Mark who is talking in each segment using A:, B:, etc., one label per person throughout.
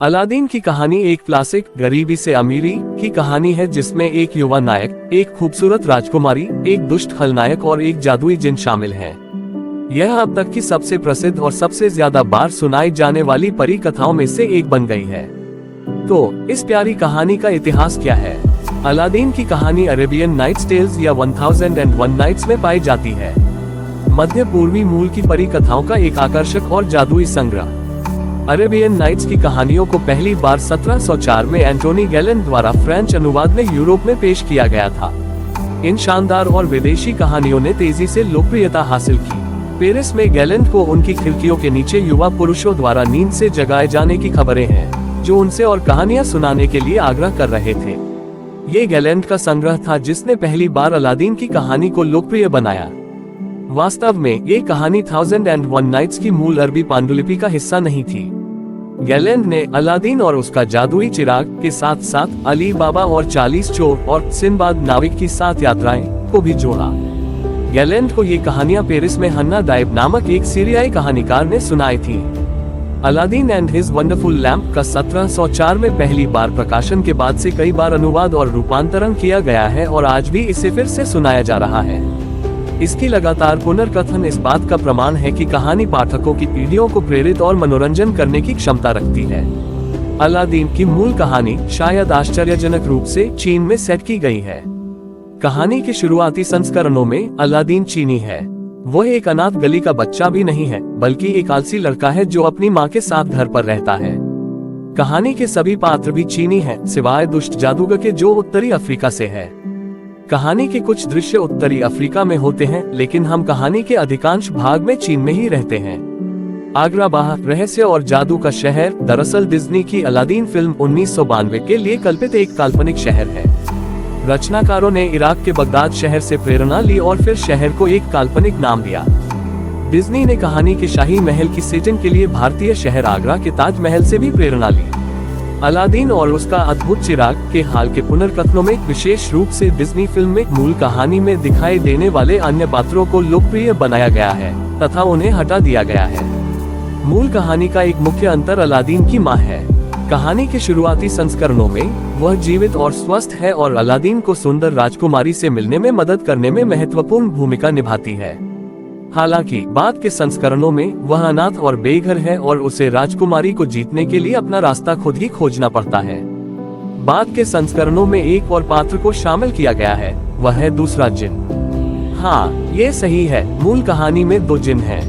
A: Aladdin की कहानी एक क्लासिक गरीबी से अमीरी की कहानी है, जिसमें एक युवा नायक, एक खूबसूरत राजकुमारी, एक दुष्ट खलनायक और एक जादुई जिन शामिल हैं। यह अब तक की सबसे प्रसिद्ध और सबसे ज्यादा बार सुनाई जाने वाली परी कथाओं में से एक बन गई है। तो इस प्यारी कहानी का इतिहास क्या है? अलादीन की कहानी अरेबियन नाइट्स टेल्स या 1001 नाइट्स में पाई जाती है। मध्य पूर्वी मूल की परी कथाओं का एक आकर्षक और जादुई संग्रह। अरेबियन नाइट्स की कहानियों को पहली बार 1704 में एंटोनी गैलेन द्वारा फ्रेंच अनुवाद में यूरोप में पेश किया गया था। इन शानदार और विदेशी कहानियों ने तेजी से लोकप्रियता हासिल की। पेरिस में गैलेन को उनकी खिड़कियों के नीचे युवा पुरुषों द्वारा नींद से जगाए जाने की खबरें हैं, जो उनसे और कहानियां सुनाने के लिए आग्रह कर रहे थे। ये गैलेन का संग्रह था जिसने पहली बार अलादीन की कहानी को लोकप्रिय बनाया। वास्तव में ये कहानी 1001 नाइट्स की मूल अरबी पांडुलिपि का हिस्सा नहीं थी। गैलेन ने अलादीन और उसका जादुई चिराग के साथ साथ अली बाबा और 40 चोर और सिंबाद नाविक की 7 यात्राएं को भी जोड़ा। गैलेन को ये कहानियां पेरिस में हन्ना दाइब नामक एक सीरियाई कहानीकार ने सुनाई थी। Aladdin and his wonderful lamp का 1704 में पहली बार प्रकाशन के बाद से कई बार अनुवाद और रूपांतरण किया गया है और आज भी इसे फिर से सुनाया जा रहा है। इसकी लगातार पुनर्कथन इस बात का प्रमाण है कि कहानी पाठकों की पीढ़ियों को प्रेरित और मनोरंजन करने की क्षमता रखती है। अलादीन की मूल कहानी शायद आश्चर्यजनक रूप से चीन में सेट की गई है। कहानी के शुरुआती संस्करणों में अलादीन चीनी है। वह एक अनाथ गली का बच्चा भी नहीं है, बल्कि एक आलसी लड़का है जो अपनी माँ के साथ घर पर रहता है। कहानी के सभी पात्र भी चीनी हैं, सिवाय दुष्ट जादूगर के जो उत्तरी अफ्रीका से है। कहानी के कुछ दृश्य उत्तरी अफ्रीका में होते हैं, लेकिन हम कहानी के अधिकांश भाग में चीन में ही रहते हैं। आग्राबाह रहस्य और जादू का शहर दरअसल डिज्नी की अलादीन फिल्म 1992 के लिए कल्पित एक काल्पनिक शहर है। रचनाकारों ने इराक के बगदाद शहर से प्रेरणा ली और फिर शहर को एक काल्पनिक नाम दिया। डिज्नी ने कहानी के शाही महल की सेटिंग के लिए भारतीय शहर आगरा के ताजमहल से भी प्रेरणा ली। अलादीन और उसका अद्भुत चिराग के हाल के पुनर्कथनों में विशेष रूप से डिज्नी फिल्म में मूल कहानी में दिखाई देने वाले अन्य पात्रों को लोकप्रिय बनाया गया है तथा उन्हें हटा दिया गया है। मूल कहानी का एक मुख्य अंतर अलादीन की माँ है। कहानी के शुरुआती संस्करणों में वह जीवित और स्वस्थ है और अलादीन को सुंदर राजकुमारी से मिलने में मदद करने में महत्वपूर्ण भूमिका निभाती है। हालांकि बाद के संस्करणों में वह अनाथ और बेघर है और उसे राजकुमारी को जीतने के लिए अपना रास्ता खुद ही खोजना पड़ता है। बाद के संस्करणों में एक और पात्र को शामिल किया गया है, वह है दूसरा जिन। हाँ, ये सही है, मूल कहानी में 2 जिन हैं।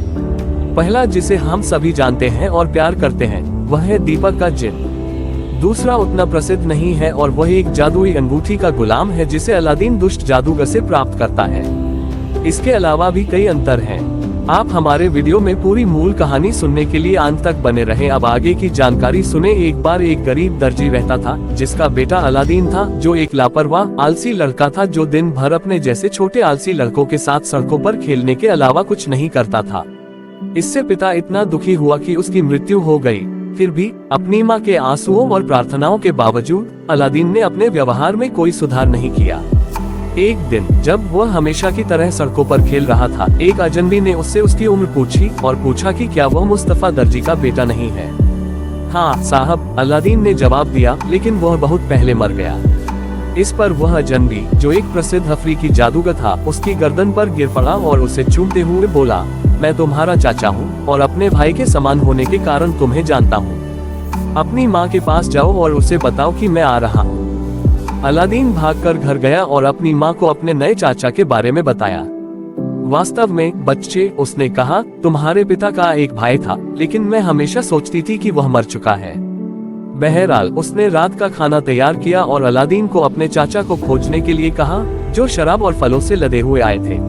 A: पहला, जिसे हम सभी जानते हैं और प्यार करते हैं, वह है दीपक का जिन। दूसरा उतना प्रसिद्ध नहीं है और वह एक जादुई अंगूठी का गुलाम है जिसे अलादीन दुष्ट जादूगर से प्राप्त करता है। इसके अलावा भी कई अंतर हैं। आप हमारे वीडियो में पूरी मूल कहानी सुनने के लिए अंत तक बने रहें। अब आगे की जानकारी सुने। एक बार एक गरीब दर्जी रहता था जिसका बेटा अलादीन था, जो एक लापरवाह आलसी लड़का था जो दिन भर अपने जैसे छोटे आलसी लड़कों के साथ सड़कों पर खेलने के अलावा कुछ नहीं करता था। इससे पिता इतना दुखी हुआ कि उसकी मृत्यु हो गई। फिर भी अपनी माँ के आंसुओं और प्रार्थनाओं के बावजूद अलादीन ने अपने व्यवहार में कोई सुधार नहीं किया। एक दिन जब वह हमेशा की तरह सड़कों पर खेल रहा था, एक अजनबी ने उससे उसकी उम्र पूछी और पूछा कि क्या वह मुस्तफा दर्जी का बेटा नहीं है। हाँ साहब, अलादीन ने जवाब दिया, लेकिन वह बहुत पहले मर गया। इस पर वह अजनबी, जो एक प्रसिद्ध अफ्रीकी जादूगर था, उसकी गर्दन पर गिर पड़ा और उसे चूमते हुए बोला, मैं तुम्हारा चाचा हूँ और अपने भाई के समान होने के कारण तुम्हें जानता हूँ। अपनी माँ के पास जाओ और उसे बताओ कि मैं आ रहा हूँ। अलादीन भागकर घर गया और अपनी माँ को अपने नए चाचा के बारे में बताया। वास्तव में बच्चे, उसने कहा, तुम्हारे पिता का एक भाई था, लेकिन मैं हमेशा सोचती थी कि वह मर चुका है। बहरहाल उसने रात का खाना तैयार किया और अलादीन को अपने चाचा को खोजने के लिए कहा, जो शराब और फलों से लदे हुए आए थे।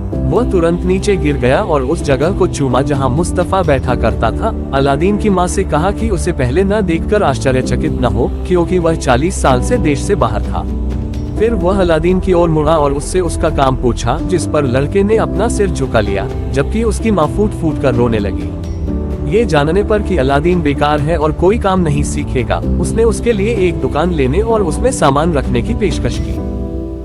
A: वह तुरंत नीचे गिर गया और उस जगह को चूमा जहां मुस्तफा बैठा करता था। अलादीन की माँ से कहा कि उसे पहले न देखकर आश्चर्यचकित न हो, क्योंकि वह 40 साल से देश से बाहर था। फिर वह अलादीन की ओर मुड़ा और उससे उसका काम पूछा, जिस पर लड़के ने अपना सिर झुका लिया, जबकि उसकी माँ फूट फूट कर रोने लगी। ये जानने पर कि अलादीन बेकार है और कोई काम नहीं सीखेगा, उसने उसके लिए एक दुकान लेने और उसमें सामान रखने की पेशकश की।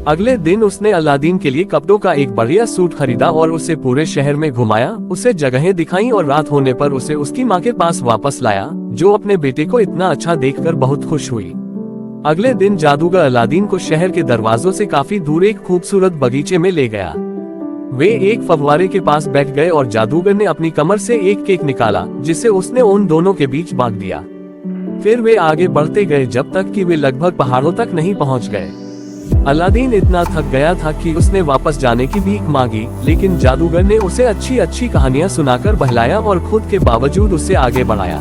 A: अगले दिन उसने अलादीन के लिए कपड़ों का एक बढ़िया सूट खरीदा और उसे पूरे शहर में घुमाया, उसे जगहें दिखाई और रात होने पर उसे उसकी माँ के पास वापस लाया, जो अपने बेटे को इतना अच्छा देखकर बहुत खुश हुई। अगले दिन जादूगर अलादीन को शहर के दरवाजों से काफी दूर एक खूबसूरत बगीचे में ले गया। वे एक फव्वारे के पास बैठ गए और जादूगर ने अपनी कमर से एक केक निकाला, जिसे उसने उन दोनों के बीच बांट दिया। फिर वे आगे बढ़ते गए जब तक कि वे लगभग पहाड़ों तक नहीं पहुंच गए। अलादीन इतना थक गया था कि उसने वापस जाने की भीख मांगी, लेकिन जादूगर ने उसे अच्छी अच्छी कहानियां सुनाकर बहलाया और खुद के बावजूद उसे आगे बढ़ाया।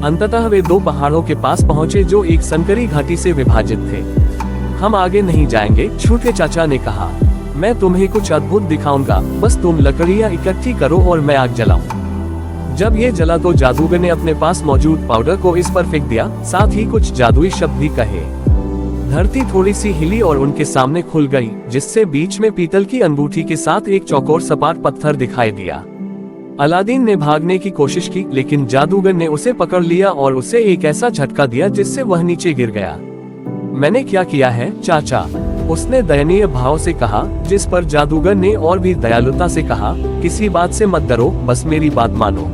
A: अंततः वे दो पहाड़ों के पास पहुंचे जो एक संकरी घाटी से विभाजित थे। हम आगे नहीं जाएंगे, छोटे चाचा ने कहा। मैं तुम्हें कुछ अद्भुत दिखाऊंगा, बस तुम लकड़ियां इकट्ठी करो और मैं आग जलाऊं। जब ये जला तो जादूगर ने अपने पास मौजूद पाउडर को इस पर फेंक दिया, साथ ही कुछ जादुई शब्द भी कहे। धरती थोड़ी सी हिली और उनके सामने खुल गई, जिससे बीच में पीतल की अंगूठी के साथ एक चौकोर सपाट पत्थर दिखाई दिया। अलादीन ने भागने की कोशिश की, लेकिन जादूगर ने उसे पकड़ लिया और उसे एक ऐसा झटका दिया जिससे वह नीचे गिर गया। मैंने क्या किया है चाचा? उसने दयनीय भाव से कहा, जिस पर जादूगर ने और भी दयालुता से कहा, किसी बात से मत डरो, बस मेरी बात मानो।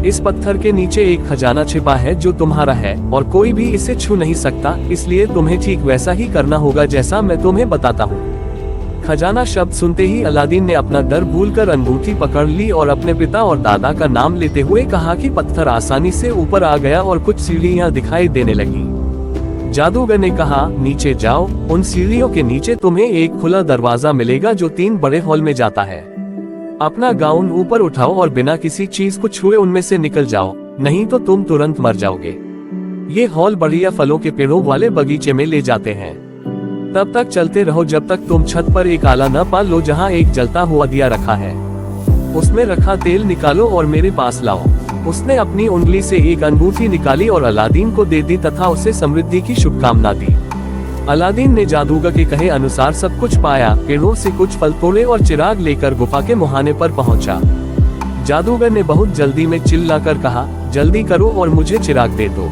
A: इस पत्थर के नीचे एक खजाना छिपा है जो तुम्हारा है और कोई भी इसे छू नहीं सकता, इसलिए तुम्हें ठीक वैसा ही करना होगा जैसा मैं तुम्हें बताता हूँ। खजाना शब्द सुनते ही अलादीन ने अपना डर भूलकर अंगूठी पकड़ ली और अपने पिता और दादा का नाम लेते हुए कहा कि पत्थर आसानी से ऊपर आ गया और कुछ सीढ़ियां दिखाई देने लगी। जादूगर ने कहा, नीचे जाओ, उन सीढ़ियों के नीचे तुम्हें एक खुला दरवाजा मिलेगा जो 3 बड़े हॉल में जाता है। अपना गाउन ऊपर उठाओ और बिना किसी चीज को छुए उनमें से निकल जाओ, नहीं तो तुम तुरंत मर जाओगे। ये हॉल बढ़िया फलों के पेड़ों वाले बगीचे में ले जाते हैं। तब तक चलते रहो जब तक तुम छत पर एक आला न पा लो जहाँ एक जलता हुआ दिया रखा है। उसमें रखा तेल निकालो और मेरे पास लाओ। उसने अपनी उंगली से एक अंगूठी निकाली और अलादीन को दे दी तथा उसे समृद्धि की शुभकामना दी। अलादीन ने जादूगर के कहे अनुसार सब कुछ पाया, पेड़ों से कुछ फल तोड़े और चिराग लेकर गुफा के मुहाने पर पहुंचा। जादूगर ने बहुत जल्दी में चिल्लाकर कहा, जल्दी करो और मुझे चिराग दे दो।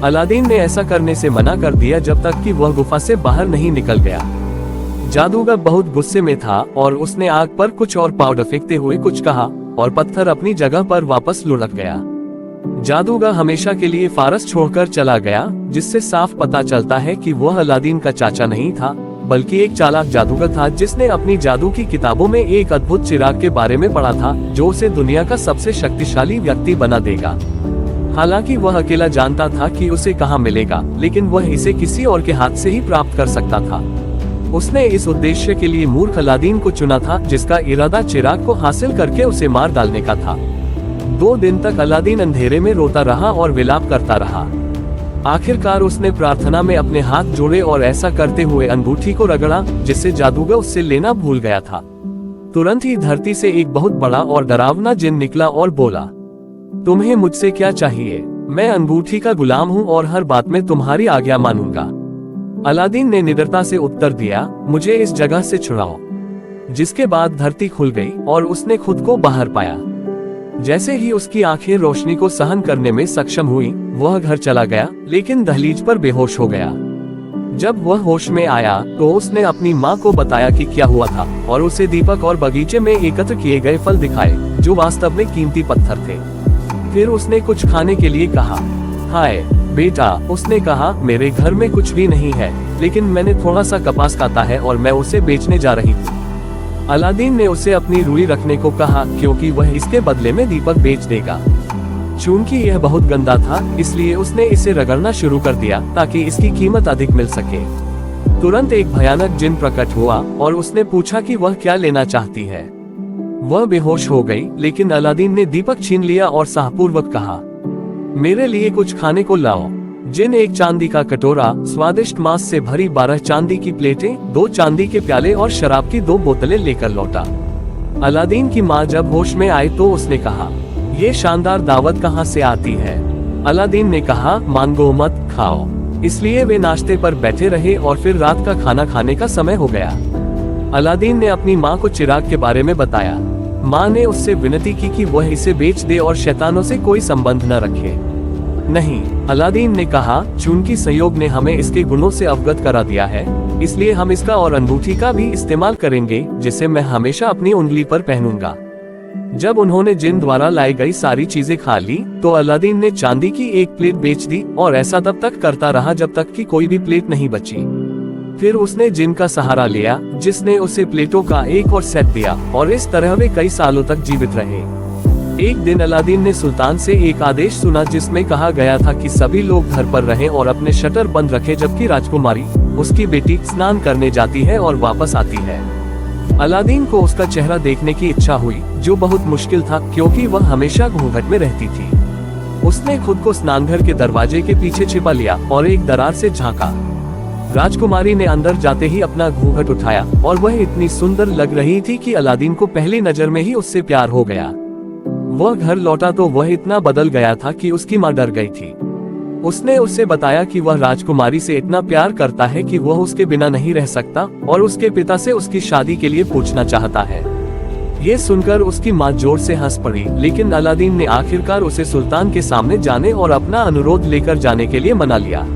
A: अलादीन ने ऐसा करने से मना कर दिया जब तक कि वह गुफा से बाहर नहीं निकल गया। जादूगर बहुत गुस्से में था और उसने आग पर कुछ और पाउडर फेंकते हुए कुछ कहा और पत्थर अपनी जगह पर वापस लुढ़क गया। जादूगर हमेशा के लिए फारस छोड़कर चला गया, जिससे साफ पता चलता है कि वह अलादीन का चाचा नहीं था, बल्कि एक चालाक जादूगर था जिसने अपनी जादू की किताबों में एक अद्भुत चिराग के बारे में पढ़ा था जो उसे दुनिया का सबसे शक्तिशाली व्यक्ति बना देगा। हालांकि वह अकेला जानता था कि उसे कहाँ मिलेगा, लेकिन वह इसे किसी और के हाथ से ही प्राप्त कर सकता था। उसने इस उद्देश्य के लिए मूर्ख अलादीन को चुना था, जिसका इरादा चिराग को हासिल करके उसे मार डालने का था। 2 दिन तक अलादीन अंधेरे में रोता रहा और विलाप करता रहा। आखिरकार उसने प्रार्थना में अपने हाथ जोड़े और ऐसा करते हुए अंगूठी को रगड़ा, जिससे जादूगर उससे लेना भूल गया था। तुरंत ही धरती से एक बहुत बड़ा और डरावना जिन निकला और बोला, तुम्हें मुझसे क्या चाहिए? मैं अंगूठी का गुलाम हूँ और हर बात में तुम्हारी आज्ञा मानूंगा। अलादीन ने निडरता से उत्तर दिया, मुझे इस जगह से छुड़ाओ। जिसके बाद धरती खुल गई और उसने खुद को बाहर पाया। जैसे ही उसकी आंखें रोशनी को सहन करने में सक्षम हुई, वह घर चला गया, लेकिन दहलीज पर बेहोश हो गया। जब वह होश में आया तो उसने अपनी माँ को बताया कि क्या हुआ था और उसे दीपक और बगीचे में एकत्र किए गए फल दिखाए, जो वास्तव में कीमती पत्थर थे। फिर उसने कुछ खाने के लिए कहा। हाय बेटा, उसने कहा, मेरे घर में कुछ भी नहीं है, लेकिन मैंने थोड़ा सा कपास काटा है और मैं उसे बेचने जा रही हूँ। अलादीन ने उसे अपनी रुई रखने को कहा, क्योंकि वह इसके बदले में दीपक बेच देगा। चूंकि यह बहुत गंदा था, इसलिए उसने इसे रगड़ना शुरू कर दिया ताकि इसकी कीमत अधिक मिल सके। तुरंत एक भयानक जिन प्रकट हुआ और उसने पूछा कि वह क्या लेना चाहती है। वह बेहोश हो गई, लेकिन अलादीन ने दीपक छीन लिया और साहपूर्वक कहा, मेरे लिए कुछ खाने को लाओ। जिन एक चांदी का कटोरा, स्वादिष्ट मांस से भरी 12 चांदी की प्लेटें, 2 चांदी के प्याले और शराब की 2 बोतलें लेकर लौटा। अलादीन की माँ जब होश में आई तो उसने कहा, ये शानदार दावत कहाँ से आती है? अलादीन ने कहा, मांगो मत, खाओ। इसलिए वे नाश्ते पर बैठे रहे और फिर रात का खाना खाने का समय हो गया। अलादीन ने अपनी माँ को चिराग के बारे में बताया। माँ ने उससे विनती की कि वह इसे बेच दे और शैतानों से कोई संबंध न रखे। नहीं, अलादीन ने कहा, चूंकि संयोग ने हमें इसके गुणों से अवगत करा दिया है, इसलिए हम इसका और अंगूठी का भी इस्तेमाल करेंगे, जिसे मैं हमेशा अपनी उंगली पर पहनूंगा। जब उन्होंने जिन द्वारा लाई गई सारी चीजें खा ली, तो अलादीन ने चांदी की एक प्लेट बेच दी और ऐसा तब तक करता रहा जब तक कि कोई भी प्लेट नहीं बची। फिर उसने जिन का सहारा लिया, जिसने उसे प्लेटों का एक और सेट दिया, और इस तरह वे कई सालों तक जीवित रहे। एक दिन अलादीन ने सुल्तान से एक आदेश सुना जिसमें कहा गया था कि सभी लोग घर पर रहें और अपने शटर बंद रखें, जबकि राजकुमारी, उसकी बेटी, स्नान करने जाती है और वापस आती है। अलादीन को उसका चेहरा देखने की इच्छा हुई, जो बहुत मुश्किल था क्योंकि वह हमेशा घूंघट में रहती थी। उसने खुद को स्नानघर के दरवाजे के पीछे छिपा लिया और एक दरार से झांका। राजकुमारी ने अंदर जाते ही अपना घूंघट उठाया और वह इतनी सुंदर लग रही थी कि अलादीन को पहली नजर में ही उससे प्यार हो गया। वह घर लौटा तो वह इतना बदल गया था कि उसकी माँ डर गई थी। उसने उससे बताया कि वह राजकुमारी से इतना प्यार करता है कि वह उसके बिना नहीं रह सकता और उसके पिता से उसकी शादी के लिए पूछना चाहता है। ये सुनकर उसकी माँ जोर से हंस पड़ी, लेकिन अलादीन ने आखिरकार उसे सुल्तान के सामने जाने और अपना अनुरोध लेकर जाने के लिए मना लिया।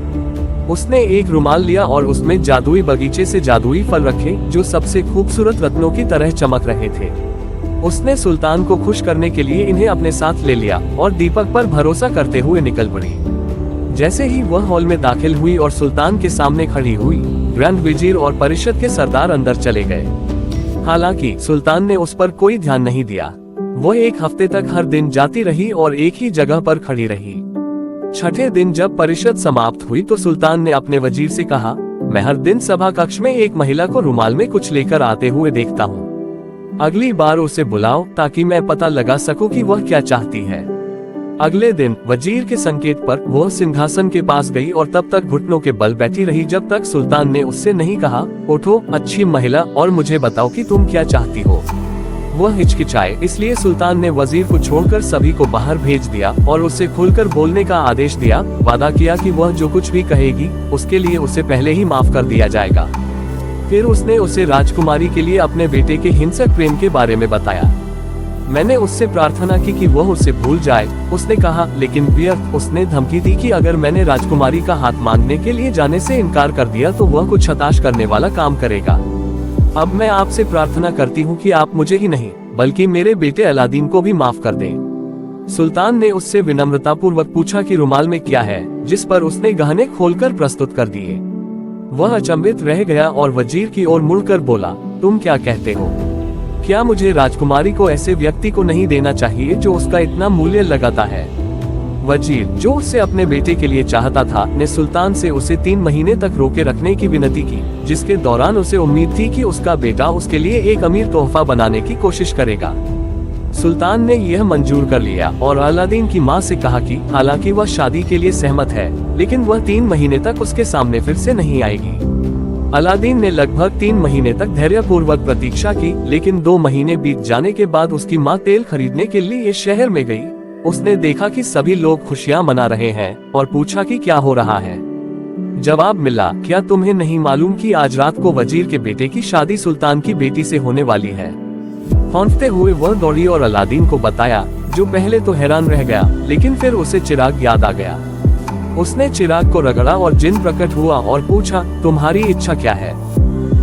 A: उसने एक रुमाल लिया और उसमें जादुई बगीचे से जादुई फल रखे, जो सबसे खूबसूरत रत्नों की तरह चमक रहे थे। उसने सुल्तान को खुश करने के लिए इन्हें अपने साथ ले लिया और दीपक पर भरोसा करते हुए निकल पड़ी। जैसे ही वह हॉल में दाखिल हुई और सुल्तान के सामने खड़ी हुई, ग्रैंड विजीर और परिषद के सरदार अंदर चले गए। हालांकि सुल्तान ने उस पर कोई ध्यान नहीं दिया। वह एक हफ्ते तक हर दिन जाती रही और एक ही जगह पर खड़ी रही। छठे दिन जब परिषद समाप्त हुई तो सुल्तान ने अपने वजीर से कहा, मैं हर दिन सभा कक्ष में एक महिला को रुमाल में कुछ लेकर आते हुए देखता हूँ। अगली बार उसे बुलाओ ताकि मैं पता लगा सकूं कि वह क्या चाहती है। अगले दिन वजीर के संकेत पर वह सिंहासन के पास गई और तब तक घुटनों के बल बैठी रही जब तक सुल्तान ने उससे नहीं कहा, उठो अच्छी महिला और मुझे बताओ कि तुम क्या चाहती हो। वह हिचकिचाए, इसलिए सुल्तान ने वजीर को छोड़कर सभी को बाहर भेज दिया और उसे खुलकर बोलने का आदेश दिया। वादा किया कि वह जो कुछ भी कहेगी उसके लिए उसे पहले ही माफ कर दिया जाएगा। फिर उसने उसे राजकुमारी के लिए अपने बेटे के हिंसक प्रेम के बारे में बताया। मैंने उससे प्रार्थना की कि वह उसे भूल जाए, उसने कहा, लेकिन व्यर्थ। उसने धमकी दी कि अगर मैंने राजकुमारी का हाथ मांगने के लिए जाने से इनकार कर दिया तो वह कुछ हताश करने वाला काम करेगा। अब मैं आपसे प्रार्थना करती हूँ कि आप मुझे ही नहीं बल्कि मेरे बेटे अलादीन को भी माफ कर दें। सुल्तान ने उससे विनम्रता पूर्वक पूछा कि रुमाल में क्या है, जिस पर उसने गहने खोलकर प्रस्तुत कर दिए। वह अचंभित रह गया और वजीर की ओर मुड़कर बोला, तुम क्या कहते हो? क्या मुझे राजकुमारी को ऐसे व्यक्ति को नहीं देना चाहिए जो उसका इतना मूल्य लगाता है? वजीर, जो उससे अपने बेटे के लिए चाहता था, ने सुल्तान से उसे 3 महीने तक रोके रखने की विनती की, जिसके दौरान उसे उम्मीद थी कि उसका बेटा उसके लिए एक अमीर तोहफा बनाने की कोशिश करेगा। सुल्तान ने यह मंजूर कर लिया और अलादीन की माँ से कहा कि हालांकि वह शादी के लिए सहमत है, लेकिन वह 3 महीने तक उसके सामने फिर से नहीं आएगी। अलादीन ने लगभग 3 महीने तक धैर्यपूर्वक प्रतीक्षा की, लेकिन 2 महीने बीत जाने के बाद उसकी माँ तेल खरीदने के लिए शहर में गई। उसने देखा कि सभी लोग खुशियां मना रहे हैं और पूछा कि क्या हो रहा है। जवाब मिला, क्या तुम्हें नहीं मालूम कि आज रात को वजीर के बेटे की शादी सुल्तान की बेटी से होने वाली है? खौंफते हुए वह दौड़ी और अलादीन को बताया, जो पहले तो हैरान रह गया, लेकिन फिर उसे चिराग याद आ गया। उसने चिराग को रगड़ा और जिन प्रकट हुआ और पूछा, तुम्हारी इच्छा क्या है?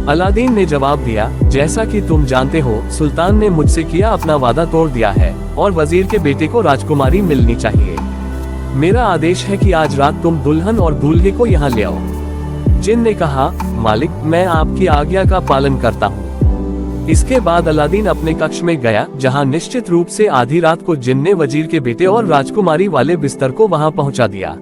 A: अलादीन ने जवाब दिया, जैसा कि तुम जानते हो, सुल्तान ने मुझसे किया अपना वादा तोड़ दिया है और वजीर के बेटे को राजकुमारी मिलनी चाहिए। मेरा आदेश है कि आज रात तुम दुल्हन और दूल्हे को यहाँ ले आओ। जिन ने कहा, मालिक, मैं आपकी आज्ञा का पालन करता हूँ। इसके बाद अलादीन अपने कक्ष में गया, जहाँ निश्चित रूप से आधी रात को जिन ने वजीर के बेटे और राजकुमारी वाले बिस्तर को वहाँ पहुँचा दिया।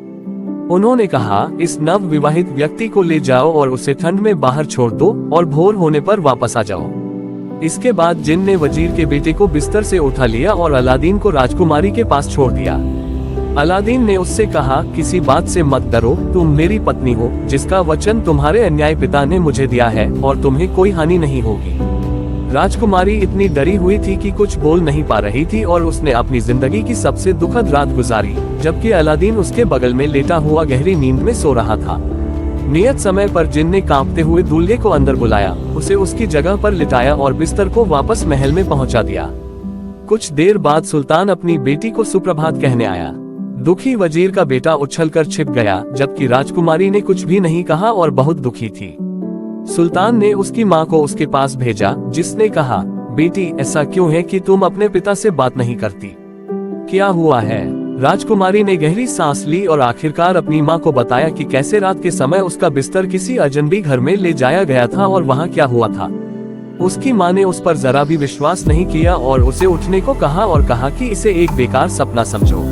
A: उन्होंने कहा, इस नव विवाहित व्यक्ति को ले जाओ और उसे ठंड में बाहर छोड़ दो और भोर होने पर वापस आ जाओ। इसके बाद जिन ने वजीर के बेटे को बिस्तर से उठा लिया और अलादीन को राजकुमारी के पास छोड़ दिया। अलादीन ने उससे कहा, किसी बात से मत डरो, तुम मेरी पत्नी हो, जिसका वचन तुम्हारे अन्याय पिता ने मुझे दिया है, और तुम्हें कोई हानि नहीं होगी। राजकुमारी इतनी डरी हुई थी कि कुछ बोल नहीं पा रही थी और उसने अपनी जिंदगी की सबसे दुखद रात गुजारी, जबकि अलादीन उसके बगल में लेटा हुआ गहरी नींद में सो रहा था। नियत समय पर जिन ने कांपते हुए दूल्हे को अंदर बुलाया, उसे उसकी जगह पर लिटाया और बिस्तर को वापस महल में पहुंचा दिया। कुछ देर बाद सुल्तान अपनी बेटी को सुप्रभात कहने आया। दुखी वजीर का बेटा उछलकर छिप गया, जबकि राजकुमारी ने कुछ भी नहीं कहा और बहुत दुखी थी। सुल्तान ने उसकी माँ को उसके पास भेजा, जिसने कहा, बेटी ऐसा क्यों है कि तुम अपने पिता से बात नहीं करती? क्या हुआ है? राजकुमारी ने गहरी सांस ली और आखिरकार अपनी माँ को बताया कि कैसे रात के समय उसका बिस्तर किसी अजनबी घर में ले जाया गया था और वहाँ क्या हुआ था। उसकी माँ ने उस पर जरा भी विश्वास नहीं किया और उसे उठने को कहा और कहा कि इसे एक बेकार सपना समझो।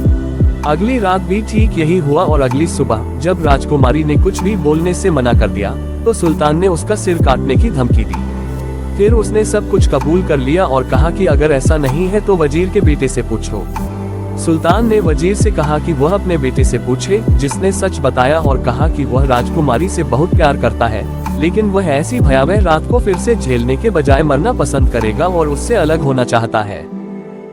A: अगली रात भी ठीक यही हुआ और अगली सुबह जब राजकुमारी ने कुछ भी बोलने से मना कर दिया तो सुल्तान ने उसका सिर काटने की धमकी दी। फिर उसने सब कुछ कबूल कर लिया और कहा कि अगर ऐसा नहीं है तो वजीर के बेटे से पूछो। सुल्तान ने वजीर से कहा कि वह अपने बेटे से पूछे, जिसने सच बताया और कहा कि वह राजकुमारी से बहुत प्यार करता है, लेकिन वह ऐसी भयावह रात को फिर से झेलने के बजाय मरना पसंद करेगा और उससे अलग होना चाहता है।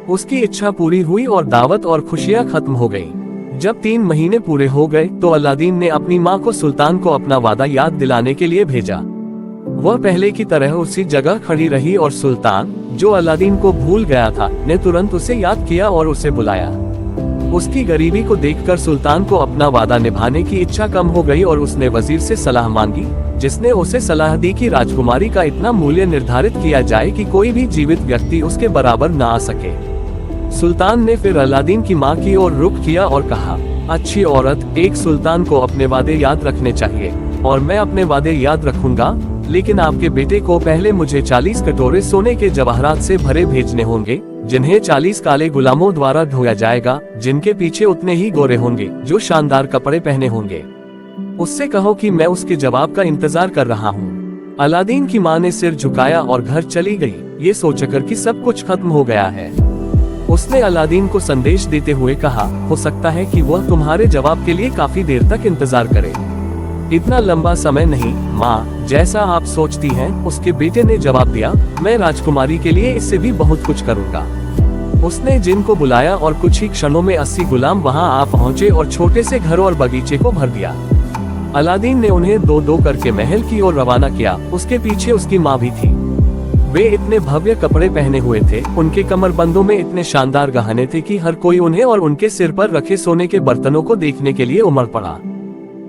A: उसकी इच्छा पूरी हुई और दावत और खुशियां खत्म हो गईं। जब 3 महीने पूरे हो गए तो अलादीन ने अपनी माँ को सुल्तान को अपना वादा याद दिलाने के लिए भेजा। वह पहले की तरह उसी जगह खड़ी रही और सुल्तान, जो अलादीन को भूल गया था, ने तुरंत उसे याद किया और उसे बुलाया। उसकी गरीबी को देखकर सुल्तान को अपना वादा निभाने की इच्छा कम हो गई और उसने वजीर से सलाह मांगी, जिसने उसे सलाह दी कि राजकुमारी का इतना मूल्य निर्धारित किया जाए कि कोई भी जीवित व्यक्ति उसके बराबर न आ सके। सुल्तान ने फिर अलादीन की माँ की ओर रुख किया और कहा, अच्छी औरत, एक सुल्तान को अपने वादे याद रखने चाहिए और मैं अपने वादे याद रखूंगा, लेकिन आपके बेटे को पहले मुझे 40 कटोरे सोने के जवाहरात से भरे भेजने होंगे, जिन्हें 40 काले गुलामों द्वारा ढोया जाएगा, जिनके पीछे उतने ही गोरे होंगे जो शानदार कपड़े पहने होंगे। उससे कहो कि मैं उसके जवाब का इंतजार कर रहा हूँ। अलादीन की माँ ने सिर झुकाया और घर चली गई, ये सोचकर कि सब कुछ खत्म हो गया है। उसने अलादीन को संदेश देते हुए कहा, हो सकता है कि वह तुम्हारे जवाब के लिए काफी देर तक इंतजार करे। इतना लंबा समय नहीं माँ, जैसा आप सोचती हैं। उसके बेटे ने जवाब दिया, मैं राजकुमारी के लिए इससे भी बहुत कुछ करूँगा। उसने जिन को बुलाया और कुछ ही क्षणों में 80 गुलाम वहां आ पहुंचे और छोटे से घर और बगीचे को भर दिया। अलादीन ने उन्हें 2-2 करके महल की ओर रवाना किया। उसके पीछे उसकी माँ भी थी। वे इतने भव्य कपड़े पहने हुए थे, उनके कमरबंदों में इतने शानदार गहने थे कि हर कोई उन्हें और उनके सिर पर रखे सोने के बर्तनों को देखने के लिए उमड़ पड़ा।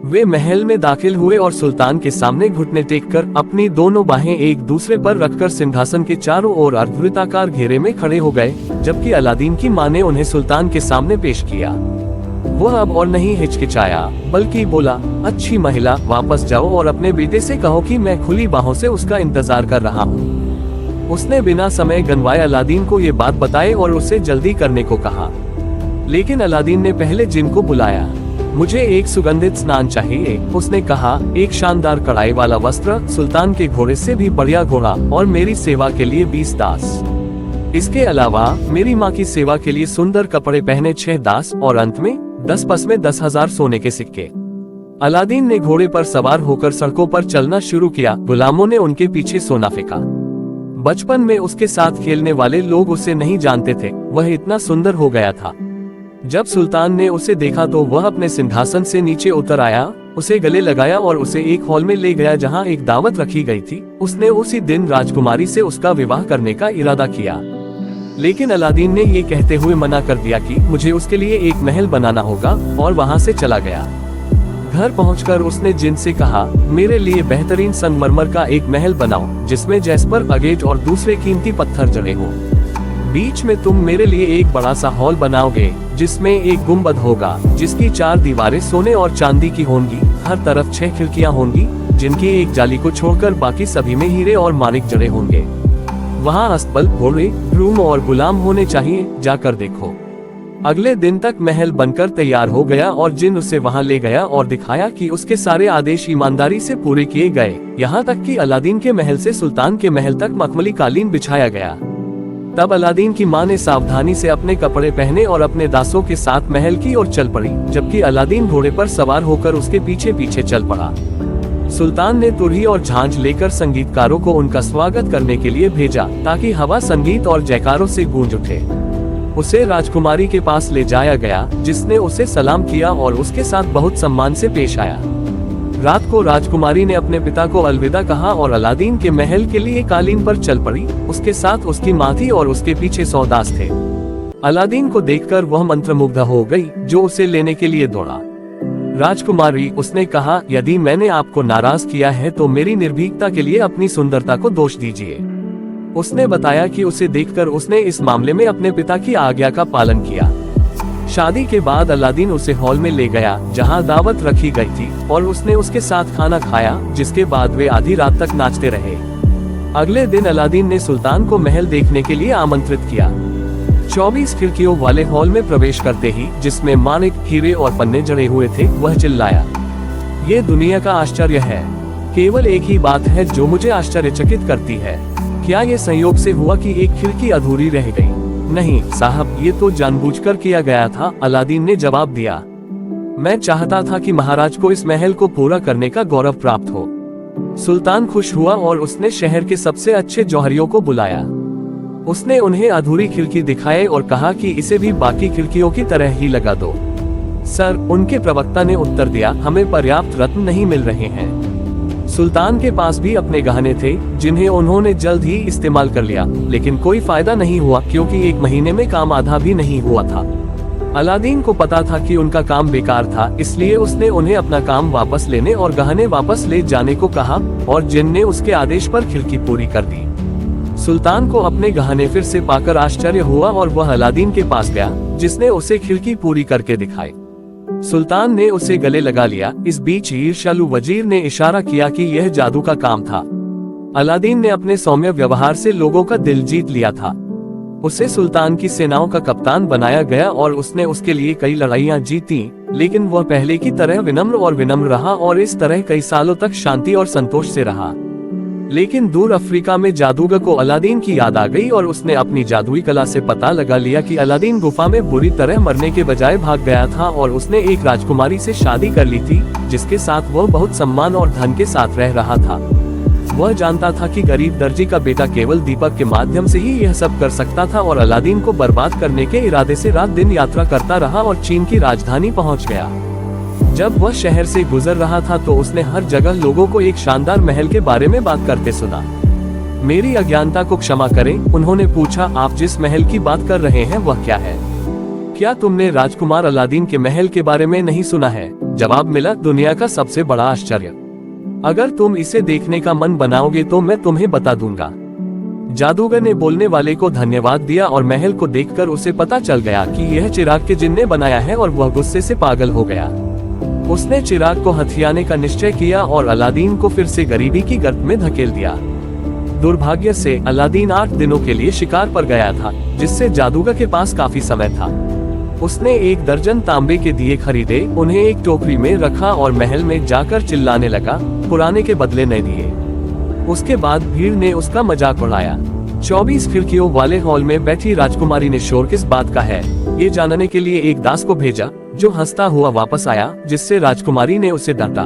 A: वे महल में दाखिल हुए और सुल्तान के सामने घुटने टेककर अपनी दोनों बाहें एक दूसरे पर रखकर सिंहासन के चारों ओर अर्धवृत्ताकार घेरे में खड़े हो गए, जबकि अलादीन की माँ ने उन्हें सुल्तान के सामने पेश किया। वह अब और नहीं हिचकिचाया, बल्कि बोला, अच्छी महिला, वापस जाओ और अपने बेटे से कहो कि मैं खुली बाहों से उसका इंतजार कर रहा हूँ। उसने बिना समय गंवाए अलादीन को ये बात बताई और उसे जल्दी करने को कहा, लेकिन अलादीन ने पहले जिन को बुलाया। मुझे एक सुगंधित स्नान चाहिए, उसने कहा, एक शानदार कढ़ाई वाला वस्त्र, सुल्तान के घोड़े से भी बढ़िया घोड़ा और मेरी सेवा के लिए 20 दास। इसके अलावा मेरी माँ की सेवा के लिए सुंदर कपड़े पहने 6 दास और अंत में 10 पस में 10,000 सोने के सिक्के। अलादीन ने घोड़े पर सवार होकर सड़कों पर चलना शुरू किया। गुलामों ने उनके पीछे सोना फेंका। बचपन में उसके साथ खेलने वाले लोग उसे नहीं जानते थे, वह इतना सुंदर हो गया था। जब सुल्तान ने उसे देखा तो वह अपने सिंहासन से नीचे उतर आया, उसे गले लगाया और उसे एक हॉल में ले गया जहां एक दावत रखी गई थी। उसने उसी दिन राजकुमारी से उसका विवाह करने का इरादा किया, लेकिन अलादीन ने ये कहते हुए मना कर दिया कि मुझे उसके लिए एक महल बनाना होगा, और वहां से चला गया। घर पहुंचकर उसने जिन से कहा, मेरे लिए बेहतरीन संगमरमर का एक महल बनाओ, जिसमें जैस्पर, अगेट और दूसरे कीमती पत्थर जड़े हों। बीच में तुम मेरे लिए एक बड़ा सा हॉल बनाओगे, जिसमें एक गुंबद होगा, जिसकी 4 दीवारें सोने और चांदी की होंगी। हर तरफ 6 खिड़कियां होंगी, जिनकी एक जाली को छोड़कर बाकी सभी में हीरे और माणिक जड़े होंगे। वहां अस्तबल, घोड़े, रूम और गुलाम होने चाहिए, जाकर देखो। अगले दिन तक महल बनकर तैयार हो गया और जिन उसे वहां ले गया और दिखाया कि उसके सारे आदेश ईमानदारी से पूरे किए गए, यहाँ तक कि अलादीन के महल से सुल्तान के महल तक मखमली कालीन बिछाया गया। तब अलादीन की माँ ने सावधानी से अपने कपड़े पहने और अपने दासों के साथ महल की ओर चल पड़ी, जबकि अलादीन घोड़े पर सवार होकर उसके पीछे पीछे चल पड़ा। सुल्तान ने तुरही और झांझ लेकर संगीतकारों को उनका स्वागत करने के लिए भेजा, ताकि हवा संगीत और जयकारों से गूंज उठे। उसे राजकुमारी के पास ले जाया गया, जिसने उसे सलाम किया और उसके साथ बहुत सम्मान से पेश आया। रात को राजकुमारी ने अपने पिता को अलविदा कहा और अलादीन के महल के लिए कालीन पर चल पड़ी। उसके साथ उसकी माँ थी और उसके पीछे 100 दास थे। अलादीन को देखकर वह मंत्रमुग्ध हो गई, जो उसे लेने के लिए दौड़ा। राजकुमारी, उसने कहा, यदि मैंने आपको नाराज किया है तो मेरी निर्भीकता के लिए अपनी सुंदरता को दोष दीजिए। उसने बताया कि उसे देखकर उसने इस मामले में अपने पिता की आज्ञा का पालन किया। शादी के बाद अलादीन उसे हॉल में ले गया जहां दावत रखी गई थी और उसने उसके साथ खाना खाया, जिसके बाद वे आधी रात तक नाचते रहे। अगले दिन अलादीन ने सुल्तान को महल देखने के लिए आमंत्रित किया। 24 खिड़कियों वाले हॉल में प्रवेश करते ही, जिसमें मानिक, हीरे और पन्ने जड़े हुए थे, वह चिल्लाया, ये दुनिया का आश्चर्य है। केवल एक ही बात है जो मुझे आश्चर्यचकित करती है। क्या ये संयोग से हुआ कि एक खिड़की अधूरी रह गई? नहीं साहब, ये तो जानबूझकर किया गया था, अलादीन ने जवाब दिया। मैं चाहता था कि महाराज को इस महल को पूरा करने का गौरव प्राप्त हो। सुल्तान खुश हुआ और उसने शहर के सबसे अच्छे जौहरियों को बुलाया। उसने उन्हें अधूरी खिड़की दिखाई और कहा कि इसे भी बाकी खिड़कियों की तरह ही लगा दो। सर, उनके प्रवक्ता ने उत्तर दिया, हमें पर्याप्त रत्न नहीं मिल रहे हैं। सुल्तान के पास भी अपने गहने थे, जिन्हें उन्होंने जल्द ही इस्तेमाल कर लिया, लेकिन कोई फायदा नहीं हुआ क्योंकि 1 महीने में काम आधा भी नहीं हुआ था। अलादीन को पता था कि उनका काम बेकार था, इसलिए उसने उन्हें अपना काम वापस लेने और गहने वापस ले जाने को कहा और जिन ने उसके आदेश पर खिड़की पूरी कर दी। सुल्तान को अपने गहने फिर से पाकर आश्चर्य हुआ और वह अलादीन के पास गया, जिसने उसे खिड़की पूरी करके दिखाई। सुल्तान ने उसे गले लगा लिया। इस बीच ईर्ष्यालु वजीर ने इशारा किया कि यह जादू का काम था। अलादीन ने अपने सौम्य व्यवहार से लोगों का दिल जीत लिया था। उसे सुल्तान की सेनाओं का कप्तान बनाया गया और उसने उसके लिए कई लड़ाइयां जीती, लेकिन वह पहले की तरह विनम्र और विनम्र रहा और इस तरह कई सालों तक शांति और संतोष से रहा। लेकिन दूर अफ्रीका में जादूगर को अलादीन की याद आ गई और उसने अपनी जादुई कला से पता लगा लिया कि अलादीन गुफा में बुरी तरह मरने के बजाय भाग गया था और उसने एक राजकुमारी से शादी कर ली थी, जिसके साथ वह बहुत सम्मान और धन के साथ रह रहा था। वह जानता था कि गरीब दर्जी का बेटा केवल दीपक के माध्यम से ही यह सब कर सकता था और अलादीन को बर्बाद करने के इरादे से रात दिन यात्रा करता रहा और चीन की राजधानी पहुंच गया। जब वह शहर से गुजर रहा था तो उसने हर जगह लोगों को एक शानदार महल के बारे में बात करते सुना। मेरी अज्ञानता को क्षमा करें, उन्होंने पूछा, आप जिस महल की बात कर रहे हैं वह क्या है? क्या तुमने राजकुमार अलादीन के महल के बारे में नहीं सुना है? जवाब मिला, दुनिया का सबसे बड़ा आश्चर्य। अगर तुम इसे देखने का मन बनाओगे तो मैं तुम्हें बता दूंगा। जादूगर ने बोलने वाले को धन्यवाद दिया और महल को देखकर उसे पता चल गया कि यह चिराग के जिन ने बनाया है और वह गुस्से से पागल हो गया। उसने चिराग को हथियाने का निश्चय किया और अलादीन को फिर से गरीबी की गर्त में धकेल दिया। दुर्भाग्य से अलादीन 8 दिनों के लिए शिकार पर गया था, जिससे जादूगर के पास काफी समय था। उसने 1 दर्जन तांबे के दिए खरीदे, उन्हें एक टोकरी में रखा और महल में जाकर चिल्लाने लगा, पुराने के बदले नए दिए। उसके बाद भीड़ ने उसका मजाक उड़ाया। 24 खिड़कियों वाले हॉल में बैठी राजकुमारी ने शोर किस बात का है, ये जानने के लिए एक दास को भेजा, जो हंसता हुआ वापस आया, जिससे राजकुमारी ने उसे डांटा।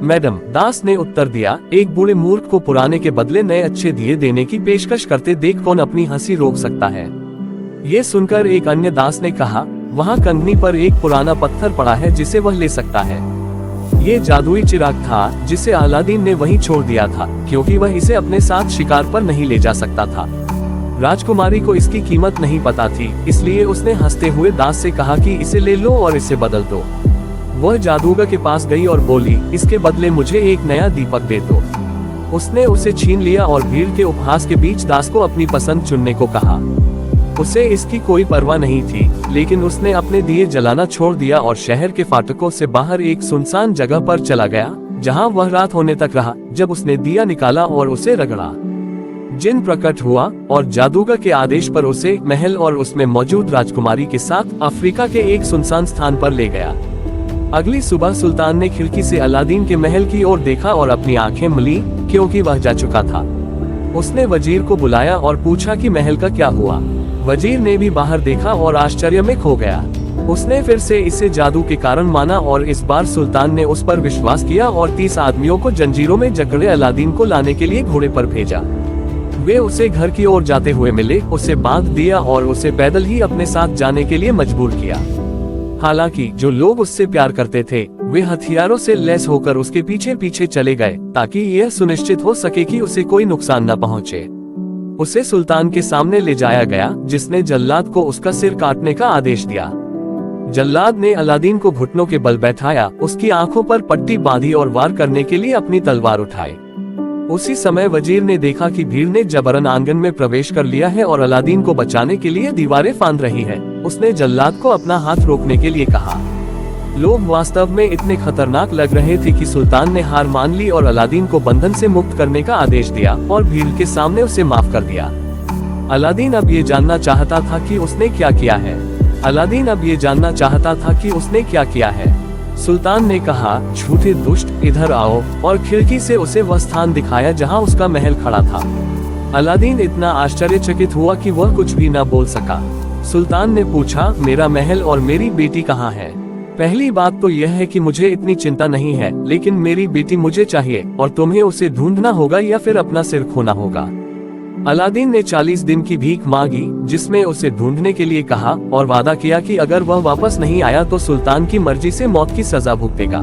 A: मैडम, दास ने उत्तर दिया, एक बूढ़े मूर्ख को पुराने के बदले नए अच्छे दिए देने की पेशकश करते देख कौन अपनी हंसी रोक सकता है। ये सुनकर एक अन्य दास ने कहा, वहाँ कंगनी पर एक पुराना पत्थर पड़ा है जिसे वह ले सकता है। ये जादुई चिराग था जिसे अलादीन ने वहीं छोड़ दिया था, क्योंकि वह इसे अपने साथ शिकार पर नहीं ले जा सकता था। राजकुमारी को इसकी कीमत नहीं पता थी, इसलिए उसने हंसते हुए दास से कहा कि इसे ले लो और इसे बदल दो। वह जादूगर के पास गई और बोली, इसके बदले मुझे एक नया दीपक दे दो। उसने उसे छीन लिया और भीड़ के उपहास के बीच दास को अपनी पसंद चुनने को कहा। उसे इसकी कोई परवाह नहीं थी, लेकिन उसने अपने दिए जलाना छोड़ दिया और शहर के फाटकों से बाहर एक सुनसान जगह पर चला गया, जहां वह रात होने तक रहा। जब उसने दिया निकाला और उसे रगड़ा, जिन प्रकट हुआ और जादूगर के आदेश पर उसे महल और उसमें मौजूद राजकुमारी के साथ अफ्रीका के एक सुनसान स्थान पर ले गया। अगली सुबह सुल्तान ने खिड़की से अलादीन के महल की ओर देखा और अपनी आंखें मली, क्योंकि वह जा चुका था। उसने वजीर को बुलाया और पूछा कि महल का क्या हुआ। वजीर ने भी बाहर देखा और आश्चर्य में खो गया। उसने फिर से इसे जादू के कारण माना और इस बार सुल्तान ने उस पर विश्वास किया और 30 आदमियों को जंजीरों में जकड़े अलादीन को लाने के लिए घोड़े पर भेजा। वे उसे घर की ओर जाते हुए मिले, उसे बांध दिया और उसे पैदल ही अपने साथ जाने के लिए मजबूर किया। हालांकि जो लोग उससे प्यार करते थे, वे हथियारों से लैस होकर उसके पीछे पीछे चले गए, ताकि यह सुनिश्चित हो सके कि उसे कोई नुकसान न पहुंचे। उसे सुल्तान के सामने ले जाया गया, जिसने जल्लाद को उसका सिर काटने का आदेश दिया। जल्लाद ने अलादीन को घुटनों के बल बैठाया, उसकी आंखों पर पट्टी बांधी और वार करने के लिए अपनी तलवार उठाई। उसी समय वजीर ने देखा कि भीड़ ने जबरन आंगन में प्रवेश कर लिया है और अलादीन को बचाने के लिए दीवारें फांद रही है। उसने जल्लाद को अपना हाथ रोकने के लिए कहा। लोग वास्तव में इतने खतरनाक लग रहे थे कि सुल्तान ने हार मान ली और अलादीन को बंधन से मुक्त करने का आदेश दिया और भीड़ के सामने उसे माफ कर दिया। अलादीन अब ये जानना चाहता था कि उसने क्या किया है। अलादीन अब ये जानना चाहता था कि उसने क्या किया है। सुल्तान ने कहा, झूठे दुष्ट, इधर आओ, और खिड़की से उसे वह स्थान दिखाया जहां उसका महल खड़ा था। अलादीन इतना आश्चर्यचकित हुआ कि वह कुछ भी न बोल सका। सुल्तान ने पूछा, मेरा महल और मेरी बेटी कहाँ है? पहली बात तो यह है कि मुझे इतनी चिंता नहीं है, लेकिन मेरी बेटी मुझे चाहिए और तुम्हें उसे ढूंढना होगा या फिर अपना सिर खोना होगा। अलादीन ने 40 दिन की भीख मांगी, जिसमें उसे ढूंढने के लिए कहा और वादा किया कि अगर वह वापस नहीं आया तो सुल्तान की मर्जी से मौत की सजा भुगतेगा।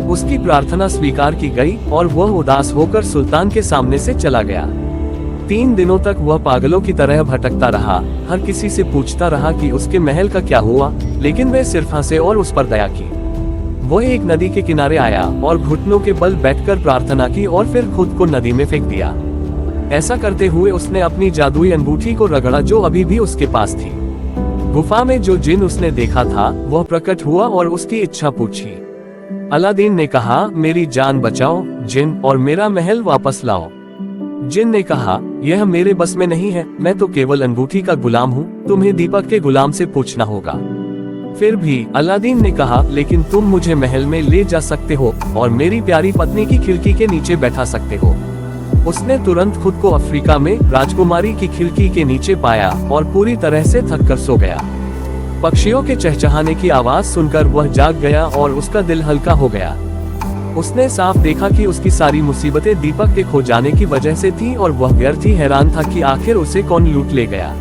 A: उसकी प्रार्थना स्वीकार की गई और वह उदास होकर सुल्तान के सामने से चला गया। 3 दिनों तक वह पागलों की तरह भटकता रहा, हर किसी से पूछता रहा कि उसके महल का क्या हुआ, लेकिन वे सिर्फ हंसे और उस पर दया की। वह एक नदी के किनारे आया और घुटनों के बल बैठकर प्रार्थना की और फिर खुद को नदी में फेंक दिया। ऐसा करते हुए उसने अपनी जादुई अंगूठी को रगड़ा जो अभी भी उसके पास थी। गुफा में जो जिन उसने देखा था वह प्रकट हुआ और उसकी इच्छा पूछी। अलादीन ने कहा, मेरी जान बचाओ जिन, और मेरा महल वापस लाओ। जिन ने कहा, यह मेरे बस में नहीं है, मैं तो केवल अंगूठी का गुलाम हूँ, तुम्हें दीपक के गुलाम से पूछना होगा। फिर भी अलादीन ने कहा, लेकिन तुम मुझे महल में ले जा सकते हो और मेरी प्यारी पत्नी की खिड़की के नीचे बैठा सकते हो। उसने तुरंत खुद को अफ्रीका में राजकुमारी की खिड़की के नीचे पाया और पूरी तरह से थककर सो गया। पक्षियों के चहचहाने की आवाज सुनकर वह जाग गया और उसका दिल हल्का हो गया। उसने साफ देखा कि उसकी सारी मुसीबतें दीपक के खो जाने की वजह से थी और वह व्यर्थ ही हैरान था कि आखिर उसे कौन लूट ले गया।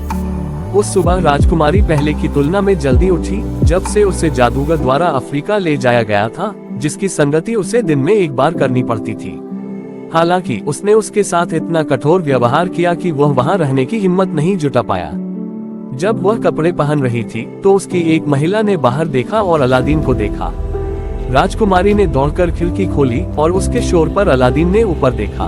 A: उस सुबह राजकुमारी पहले की तुलना में जल्दी उठी, जब से उसे जादूगर द्वारा अफ्रीका ले जाया गया था, जिसकी संगति उसे दिन में एक बार करनी पड़ती थी। हालांकि उसने उसके साथ इतना कठोर व्यवहार किया कि वह वहां रहने की हिम्मत नहीं जुटा पाया। जब वह कपड़े पहन रही थी तो उसकी एक महिला ने बाहर देखा और अलादीन को देखा। राजकुमारी ने दौड़कर खिड़की खोली और उसके शोर पर अलादीन ने ऊपर देखा।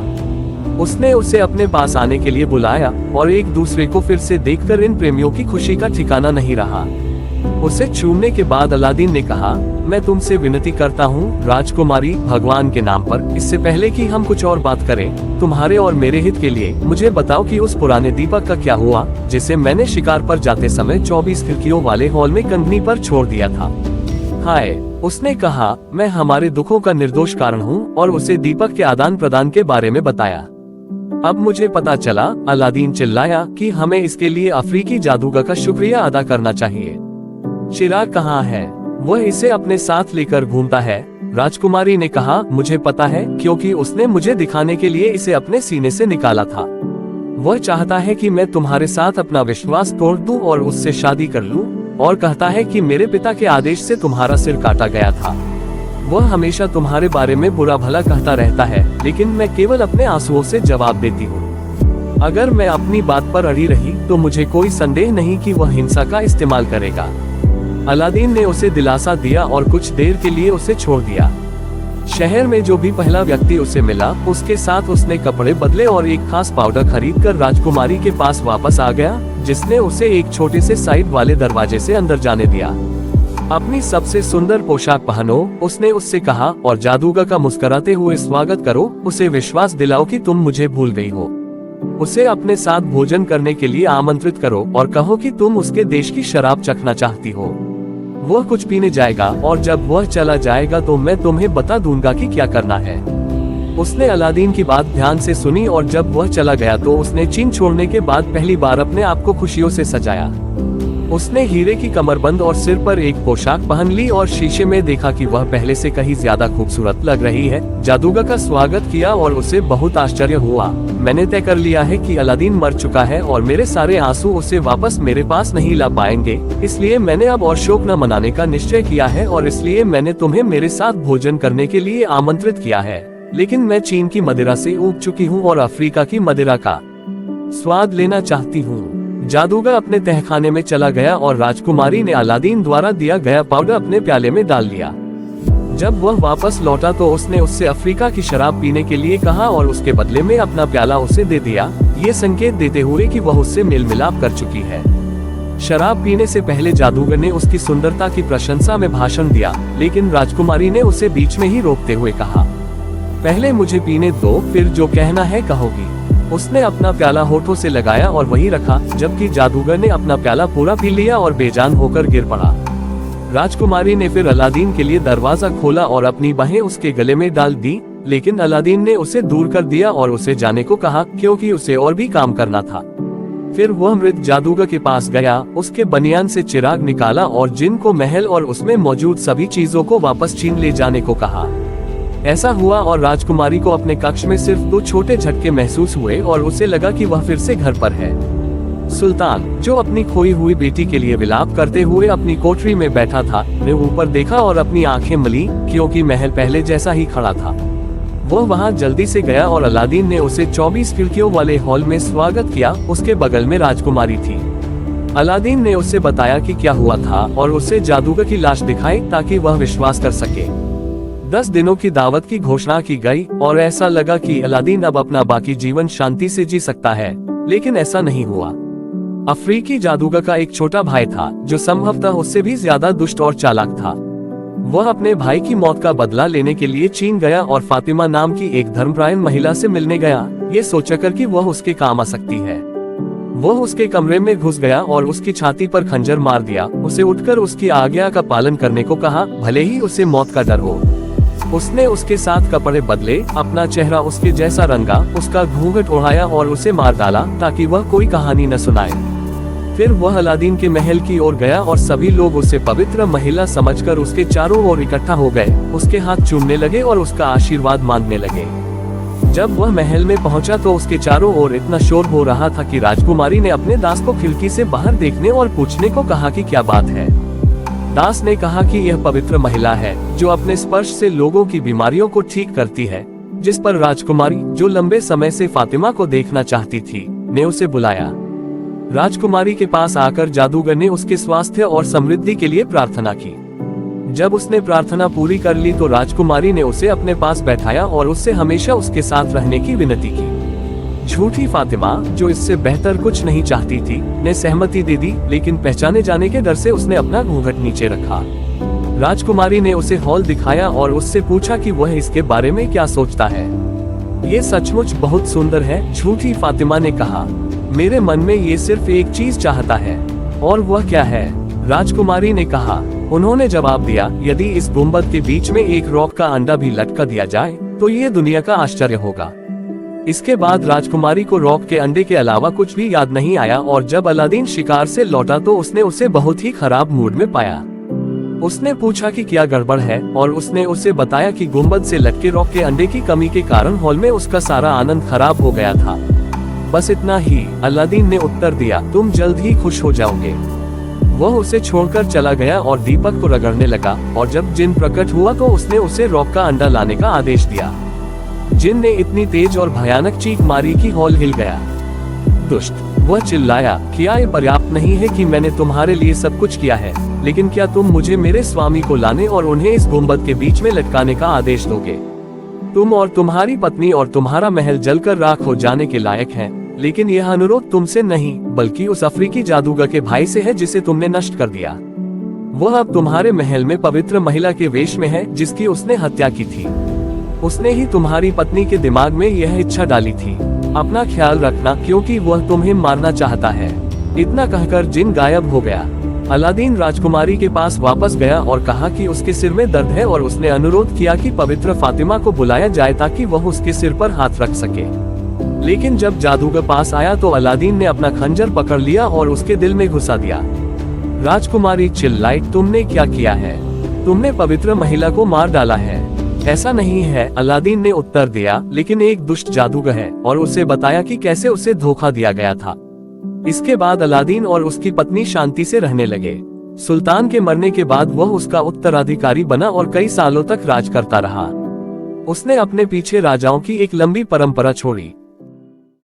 A: उसने उसे अपने पास आने के लिए बुलाया और एक दूसरे को फिर से देखकर इन प्रेमियों की खुशी का ठिकाना नहीं रहा। उसे छूने के बाद अलादीन ने कहा, मैं तुमसे विनती करता हूँ राजकुमारी, भगवान के नाम पर, इससे पहले कि हम कुछ और बात करें, तुम्हारे और मेरे हित के लिए मुझे बताओ कि उस पुराने दीपक का क्या हुआ, जिसे मैंने शिकार पर जाते समय 24 खिड़कियों वाले हॉल में कंगनी पर छोड़ दिया था। हाय, उसने कहा, मैं हमारे दुखों का निर्दोष कारण हूँ, और उसे दीपक के आदान प्रदान के बारे में बताया। अब मुझे पता चला, अलादीन चिल्लाया, कि हमें इसके लिए अफ्रीकी जादूगर का शुक्रिया अदा करना चाहिए। चिराग कहाँ है? वह इसे अपने साथ लेकर घूमता है। राजकुमारी ने कहा, मुझे पता है, क्योंकि उसने मुझे दिखाने के लिए इसे अपने सीने से निकाला था। वह चाहता है कि मैं तुम्हारे साथ अपना विश्वास तोड़ दूं और उससे शादी कर लूं, और कहता है कि मेरे पिता के आदेश से तुम्हारा सिर काटा गया था। वह हमेशा तुम्हारे बारे में बुरा भला कहता रहता है, लेकिन मैं केवल अपने आंसुओं से जवाब देती हूँ। अगर मैं अपनी बात पर अड़ी रही तो मुझे कोई संदेह नहीं कि वह हिंसा का इस्तेमाल करेगा। अलादीन ने उसे दिलासा दिया और कुछ देर के लिए उसे छोड़ दिया। शहर में जो भी पहला व्यक्ति उसे मिला, उसके साथ उसने कपड़े बदले और एक खास पाउडर खरीदकर राजकुमारी के पास वापस आ गया, जिसने उसे एक छोटे से साइड वाले दरवाजे से अंदर जाने दिया। अपनी सबसे सुंदर पोशाक पहनो, उसने उससे कहा, और जादूगर का मुस्कुराते हुए स्वागत करो। उसे विश्वास दिलाओ कि तुम मुझे भूल गई हो। उसे अपने साथ भोजन करने के लिए आमंत्रित करो और कहो कि तुम उसके देश की शराब चखना चाहती हो। वह कुछ पीने जाएगा और जब वह चला जाएगा तो मैं तुम्हें बता दूंगा कि क्या करना है। उसने अलादीन की बात ध्यान से सुनी और जब वह चला गया तो उसने चीन छोड़ने के बाद पहली बार अपने आप को खुशियों से सजाया। उसने हीरे की कमरबंद और सिर पर एक पोशाक पहन ली और शीशे में देखा कि वह पहले से कहीं ज्यादा खूबसूरत लग रही है। जादूगर का स्वागत किया और उसे बहुत आश्चर्य हुआ। मैंने तय कर लिया है कि अलादीन मर चुका है और मेरे सारे आंसू उसे वापस मेरे पास नहीं ला पाएंगे, इसलिए मैंने अब और शोक न मनाने का निश्चय किया है और इसलिए मैंने तुम्हें मेरे साथ भोजन करने के लिए आमंत्रित किया है। लेकिन मैं चीन की मदिरा से ऊब चुकी हूँ और अफ्रीका की मदिरा का स्वाद लेना चाहती हूँ। जादूगर अपने तहखाने में चला गया और राजकुमारी ने अलादीन द्वारा दिया गया पाउडर अपने प्याले में डाल लिया। जब वह वापस लौटा तो उसने उससे अफ्रीका की शराब पीने के लिए कहा और उसके बदले में अपना प्याला उसे दे दिया, ये संकेत देते हुए कि वह उससे मेल मिलाप कर चुकी है। शराब पीने से पहले जादूगर ने उसकी सुंदरता की प्रशंसा में भाषण दिया, लेकिन राजकुमारी ने उसे बीच में ही रोकते हुए कहा, पहले मुझे पीने दो, फिर जो कहना है कहोगी। उसने अपना प्याला होठों से लगाया और वहीं रखा, जबकि जादूगर ने अपना प्याला पूरा पी लिया और बेजान होकर गिर पड़ा। राजकुमारी ने फिर अलादीन के लिए दरवाजा खोला और अपनी बाहें उसके गले में डाल दी, लेकिन अलादीन ने उसे दूर कर दिया और उसे जाने को कहा, क्योंकि उसे और भी काम करना था। फिर वह मृत जादूगर के पास गया, उसके बनियान से चिराग निकाला और जिन को महल और उसमें मौजूद सभी चीजों को वापस छीन ले जाने को कहा। ऐसा हुआ और राजकुमारी को अपने कक्ष में सिर्फ 2 छोटे झटके महसूस हुए और उसे लगा कि वह फिर से घर पर है। सुल्तान, जो अपनी खोई हुई बेटी के लिए विलाप करते हुए अपनी कोठरी में बैठा था, ने ऊपर देखा और अपनी आंखें मली, क्योंकि महल पहले जैसा ही खड़ा था। वह वहां जल्दी से गया और अलादीन ने उसे 24 खिड़कियों वाले हॉल में स्वागत किया। उसके बगल में राजकुमारी थी। अलादीन ने उसे बताया कि क्या हुआ था और उसे जादूगर की लाश दिखाई ताकि वह विश्वास कर सके। 10 दिनों की दावत की घोषणा की गई और ऐसा लगा कि अलादीन अब अपना बाकी जीवन शांति से जी सकता है, लेकिन ऐसा नहीं हुआ। अफ्रीकी जादूगर का एक छोटा भाई था जो संभवतः उससे भी ज्यादा दुष्ट और चालाक था। वह अपने भाई की मौत का बदला लेने के लिए चीन गया और फातिमा नाम की एक धर्मपरायण महिला से मिलने गया, ये सोचकर कि वह उसके काम आ सकती है। वह उसके कमरे में घुस गया और उसकी छाती पर खंजर मार दिया। उसे उठकर उसकी आज्ञा का पालन करने को कहा, भले ही उसे मौत का डर हो। उसने उसके साथ कपड़े बदले, अपना चेहरा उसके जैसा रंगा, उसका घूंघट उड़ाया और उसे मार डाला ताकि वह कोई कहानी न सुनाए। फिर वह अलादीन के महल की ओर गया और सभी लोग उसे पवित्र महिला समझकर उसके चारों ओर इकट्ठा हो गए, उसके हाथ चूमने लगे और उसका आशीर्वाद मांगने लगे। जब वह महल में पहुंचा तो उसके चारों ओर इतना शोर हो रहा था कि राजकुमारी ने अपने दास को खिड़की से बाहर देखने और पूछने को कहा कि क्या बात है। दास ने कहा कि यह पवित्र महिला है जो अपने स्पर्श से लोगों की बीमारियों को ठीक करती है। जिस पर राजकुमारी, जो लंबे समय से फातिमा को देखना चाहती थी, ने उसे बुलाया। राजकुमारी के पास आकर जादूगर ने उसके स्वास्थ्य और समृद्धि के लिए प्रार्थना की। जब उसने प्रार्थना पूरी कर ली तो राजकुमारी ने उसे अपने पास बैठाया और उससे हमेशा उसके साथ रहने की विनती की। झूठी फातिमा, जो इससे बेहतर कुछ नहीं चाहती थी, ने सहमति दे दी, लेकिन पहचाने जाने के डर से उसने अपना घूंघट नीचे रखा। राजकुमारी ने उसे हॉल दिखाया और उससे पूछा कि वह इसके बारे में क्या सोचता है। ये सचमुच बहुत सुंदर है, झूठी फातिमा ने कहा। मेरे मन में ये सिर्फ एक चीज चाहता है। और वह क्या है? राजकुमारी ने कहा। उन्होंने जवाब दिया, यदि इस गुंबद के बीच में एक रॉक का अंडा भी लटका दिया जाए तो ये दुनिया का आश्चर्य होगा। इसके बाद राजकुमारी को रॉक के अंडे के अलावा कुछ भी याद नहीं आया और जब अलादीन शिकार से लौटा तो उसने उसे बहुत ही खराब मूड में पाया। उसने पूछा कि क्या गड़बड़ है और उसने उसे बताया कि गुंबद से लटके रॉक के अंडे की कमी के कारण हॉल में उसका सारा आनंद खराब हो गया था। बस इतना ही, अलादीन ने उत्तर दिया, तुम जल्द ही खुश हो जाओगे। वह उसे छोड़कर चला गया और दीपक को रगड़ने लगा और जब जिन प्रकट हुआ तो उसने उसे रॉक का अंडा लाने का आदेश दिया। जिन ने इतनी तेज और भयानक चीख मारी कि हॉल हिल गया। दुष्ट, वह चिल्लाया, क्या ये पर्याप्त नहीं है कि मैंने तुम्हारे लिए सब कुछ किया है, लेकिन क्या तुम मुझे मेरे स्वामी को लाने और उन्हें इस गुंबद के बीच में लटकाने का आदेश दोगे? तुम और तुम्हारी पत्नी और तुम्हारा महल जलकर राख हो जाने के लायक हैं, लेकिन यह अनुरोध तुमसे नहीं बल्कि उस अफ्रीकी जादूगर के भाई से है जिसे तुमने नष्ट कर दिया। वह अब तुम्हारे महल में पवित्र महिला के वेश में है जिसकी उसने हत्या की थी। उसने ही तुम्हारी पत्नी के दिमाग में यह इच्छा डाली थी। अपना ख्याल रखना, क्योंकि वह तुम्हें मारना चाहता है। इतना कहकर जिन गायब हो गया। अलादीन राजकुमारी के पास वापस गया और कहा कि उसके सिर में दर्द है और उसने अनुरोध किया कि पवित्र फातिमा को बुलाया जाए ताकि वह उसके सिर पर हाथ रख सके। लेकिन जब जादूगर पास आया तो अलादीन ने अपना खंजर पकड़ लिया और उसके दिल में घुसा दिया। राजकुमारी चिल्लाई, तुमने क्या किया है? तुमने पवित्र महिला को मार डाला है। ऐसा नहीं है, अलादीन ने उत्तर दिया, लेकिन एक दुष्ट जादूगर है, और उसे बताया कि कैसे उसे धोखा दिया गया था। इसके बाद अलादीन और उसकी पत्नी शांति से रहने लगे। सुल्तान के मरने के बाद वह उसका उत्तराधिकारी बना और कई सालों तक राज करता रहा। उसने अपने पीछे राजाओं की एक लंबी परंपरा छोड़ी।